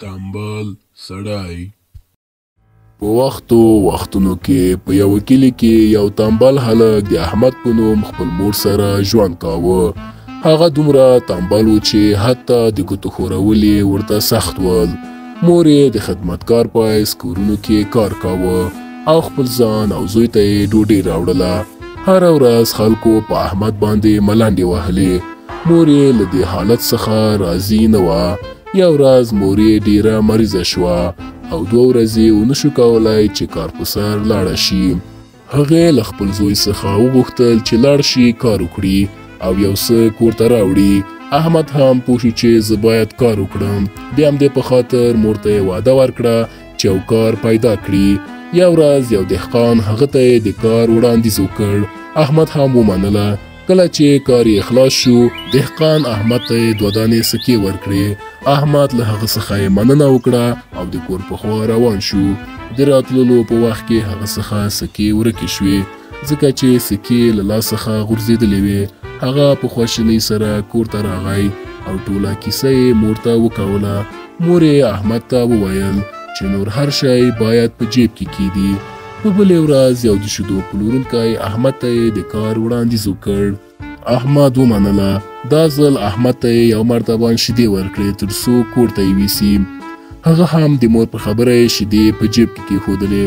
تنبل سړی. په وختونو کې په یو کلي کې یو تنبل هلک د احمد په نوم خپل مور سره ژوند کاوه. هغه دومره تنبل و چې حتی د ګوتو ښورول یې ورته سخت ول. مور یې د خدمتګار په حیث کورونو کې کار کاوه او خپل ځان او زوی ته یې ډوډۍ راوړله. هره ورځ خلکو په احمد باندې ملنډې وهلې. مور یې له دې حالت څخه راضي نه وه. یو ورځ مور یې ډېره مریضه شوه او 2 ورځې ونشو کولی چې کار په سر لاړه شي. هغې له خپل زوی څخه وغوښتل چې لاړ شي کار وکړي او یو څه کور ته راوړي. احمد هم پوه شو چې زه باید کار وکړم. د همدې په خاطر مور ته یې وعده ورکړه چې یو کار پیدا کړي. یو ورځ یو دهقان هغه ته یې د کار وړاندیز وکړ. احمد هم ومنله. کله چې کار یې خلاص شو دهقان احمد ته یې 2 دانې سکې ورکړې. احمد له هغه څخه یې مننه وکړه او د کور په خوا روان شو. د راتللو په وخت کې هغه څخه سکې ورکې شوې ځکه چې سکې له لاس څخه غورځېدلې وې. هغه په خواشینۍ سره کور ته راغی او ټوله کیسه یې مور ته وکوله. مور یې احمد ته وویل چې نور هر شی باید په جیب کې کیدي. په بلې ورځ یو د شیدو پلورونکی احمد ته یې د کار وړاندیز وکړ. احمد ومنله. دا ځل احمد ته یې یو مرتبان شیدې ورکړې تر څو کور ته یې ویسي. هغه هم د مور په خبره یې شیدې په جیب کې کېښودلې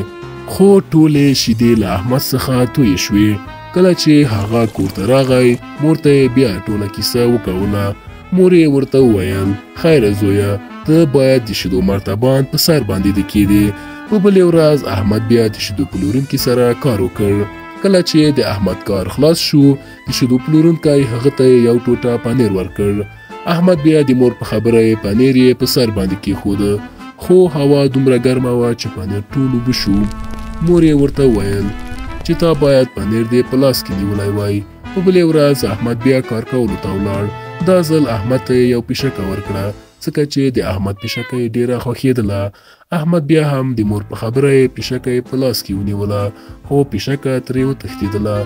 خو ټولې شیدې له احمد څخه تویې شوې. کله چې هغه کور ته راغی مور ته یې بیا ټوله کیسه وکوله. مور یې ورته وویل خیره زویه ته باید د شیدو مرتبان په سر باندې د کیدې. په بلې ورځ احمد بیا د شیدو پلورونکي سره کار وکړ. کله چې د احمد کار خلاص شو د شیدو پلورونکی هغه ته یو ټوټه پنیر ورکړ. احمد بیا د مور په خبره یې پنیر یې په سر باندې کېښوده خو هوا دومره ګرمه وه چې پنیر ټول اوبه شو. مور یې ورته وویل چې تا باید پنیر دې په لاس کې نیولی وای. په بلې ورځ احمد بیا کار کولو ته ولاړ. دا ځل احمد ته یو پیشکه ورکړه ځکه چې د احمد پیشکه یې ډېره خوښېدله. احمد بیا هم د مور په خبره یې پیشکه یې په لاس کې ونیوله خو پیشکه ترې وتښتېدله.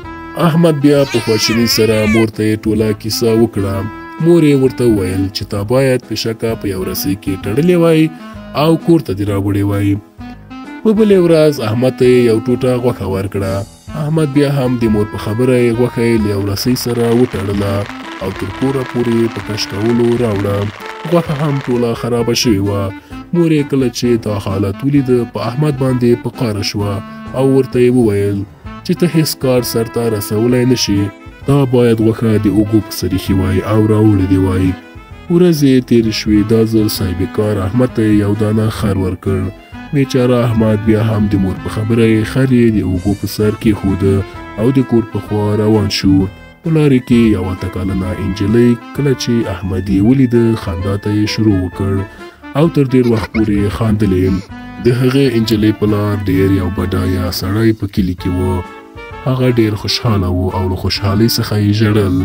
احمد بیا په خواشینۍ سره مور ته یې ټوله کیسه وکړه. مور یې ورته وویل چې تا باید پیشکه په یو رسۍ کې تړلې وای او کور ته دې راوړې وای. په بلې ورځ احمد ته یې یو ټوټه غوښه ورکړه. احمد بیا هم د مور په خبره یې غوښه یې له یو رسۍ سره وتړله او تر کوره پورې په کش کولو راوړه. غوښه هم ټوله خرابه شوې وه. مور یې کله چې دا حالت ولیده په احمد باندې په قاره شوه او ورته یې وویل چې ته هیڅ کار سرته رسولی نشي. دا باید غوښه د اوږو په سر ایښې وای او راوړې دې وای. ورځې تېرې شوې. دا ځل صاحب کار احمد ته یو دانه خر ورکړ. بیچاره احمد بیا هم د مور په خبره یې خر یې د اوږو په سر کېښوده او د کور په خوا روان شو. په لارې کې یوه 8 کلنه نجلۍ کله چې احمد یې ولیده خندا ته یې شروع وکړ او تر ډېر وخت پورې خاندلې. د هغې نجلۍ په لار ډېر یو بډایه سړی په کلي کې و. هغه ډېر خوشحاله و او له خوشحالۍ څخه یې ژړل.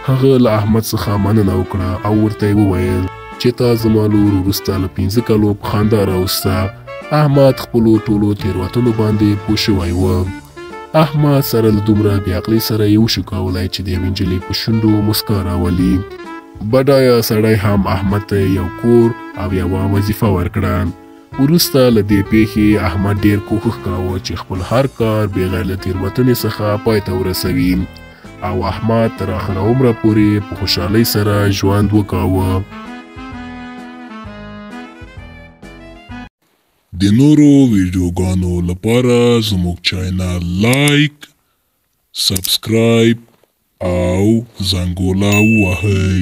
هغه له احمد څخه مننه وکړه او ورته یې وویل چې تا زما لور وروسته له 15 کلو په خندا راوسته. احمد خپلو ټولو تېروتنو باندې پوه شوی و. احمد سره له دومره بېعقلۍ سره یې وشو کولی چې د یوې نجلۍ په شونډو مسکا راولي. بډایه سړی هم احمد ته یو کور او یوه وظیفه ورکړه. وروسته له دې پیښې احمد ډېر کوښښ کاوه چې خپل هر کار بغیر له تېروتنې څخه پای ته ورسوي او احمد تر آخره عمره پورې په خوشحالۍ سره ژوند وکاوه. د نورو ویډیوګانو لپاره زموږ چینل لایک، سبسکرایب او زنګوله ووهئ.